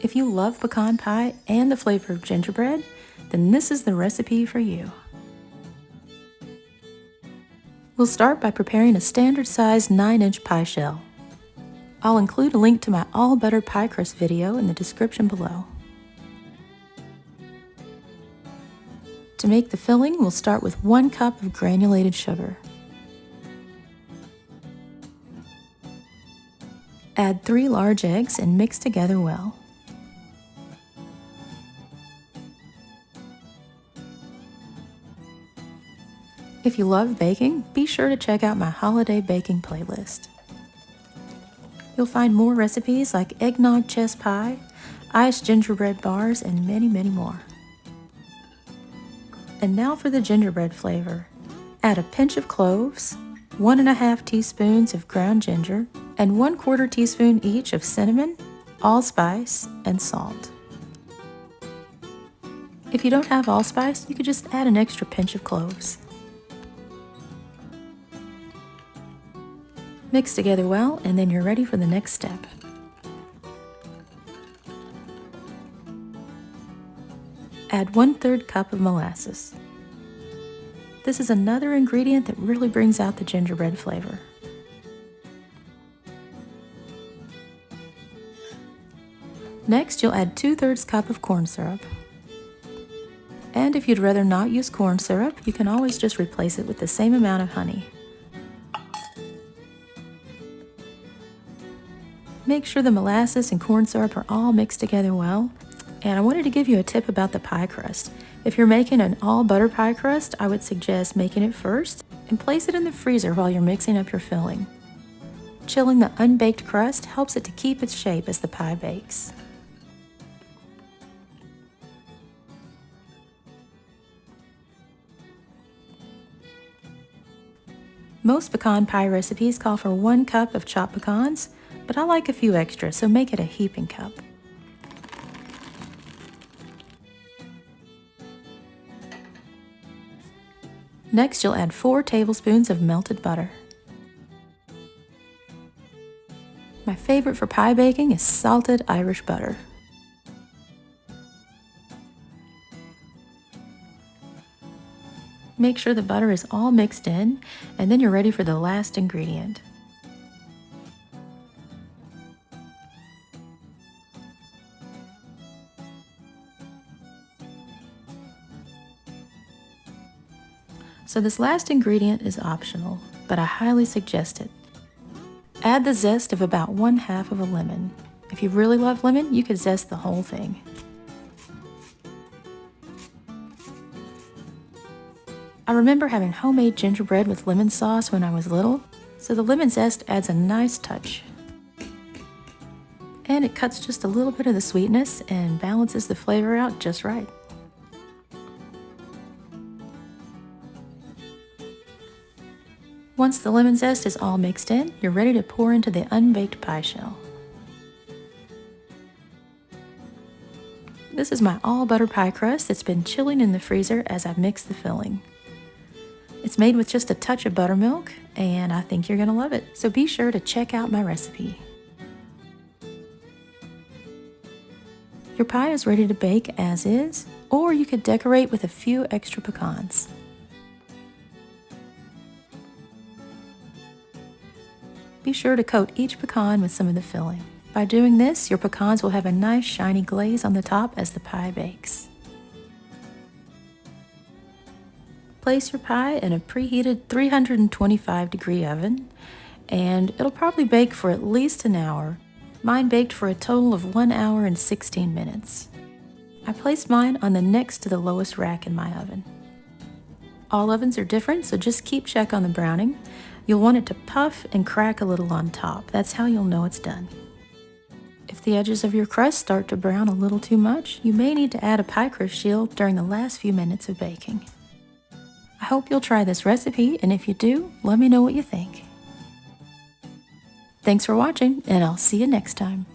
If you love pecan pie and the flavor of gingerbread, then this is the recipe for you. We'll start by preparing a standard-sized 9-inch pie shell. I'll include a link to my all butter pie crust video in the description below. To make the filling, we'll start with 1 cup of granulated sugar. Add 3 large eggs and mix together well. If you love baking, be sure to check out my holiday baking playlist. You'll find more recipes like eggnog chess pie, iced gingerbread bars, and many, many more. And now for the gingerbread flavor. Add a pinch of cloves, 1½ teaspoons of ground ginger, and 1/4 teaspoon each of cinnamon, allspice, and salt. If you don't have allspice, you could just add an extra pinch of cloves. Mix together well, and then you're ready for the next step. Add 1/3 cup of molasses. This is another ingredient that really brings out the gingerbread flavor. Next, you'll add 2/3 cup of corn syrup. And if you'd rather not use corn syrup, you can always just replace it with the same amount of honey. Make sure the molasses and corn syrup are all mixed together well. And I wanted to give you a tip about the pie crust. If you're making an all butter pie crust, I would suggest making it first and place it in the freezer while you're mixing up your filling. Chilling the unbaked crust helps it to keep its shape as the pie bakes. Most pecan pie recipes call for 1 cup of chopped pecans, but I like a few extra, so make it a heaping cup. Next, you'll add 4 tablespoons of melted butter. My favorite for pie baking is salted Irish butter. Make sure the butter is all mixed in, and then you're ready for the last ingredient. So this last ingredient is optional, but I highly suggest it. Add the zest of about 1/2 of a lemon. If you really love lemon, you could zest the whole thing. I remember having homemade gingerbread with lemon sauce when I was little, so the lemon zest adds a nice touch. And it cuts just a little bit of the sweetness and balances the flavor out just right. Once the lemon zest is all mixed in, you're ready to pour into the unbaked pie shell. This is my all butter pie crust that's been chilling in the freezer as I've mixed the filling. It's made with just a touch of buttermilk, and I think you're gonna love it, so be sure to check out my recipe. Your pie is ready to bake as is, or you could decorate with a few extra pecans. Be sure to coat each pecan with some of the filling. By doing this, your pecans will have a nice shiny glaze on the top as the pie bakes. Place your pie in a preheated 325-degree oven, and it'll probably bake for at least an hour. Mine baked for a total of 1 hour and 16 minutes. I placed mine on the next to the lowest rack in my oven. All ovens are different, so just keep check on the browning. You'll want it to puff and crack a little on top. That's how you'll know it's done. If the edges of your crust start to brown a little too much, you may need to add a pie crust shield during the last few minutes of baking. I hope you'll try this recipe, and if you do, let me know what you think. Thanks for watching, and I'll see you next time.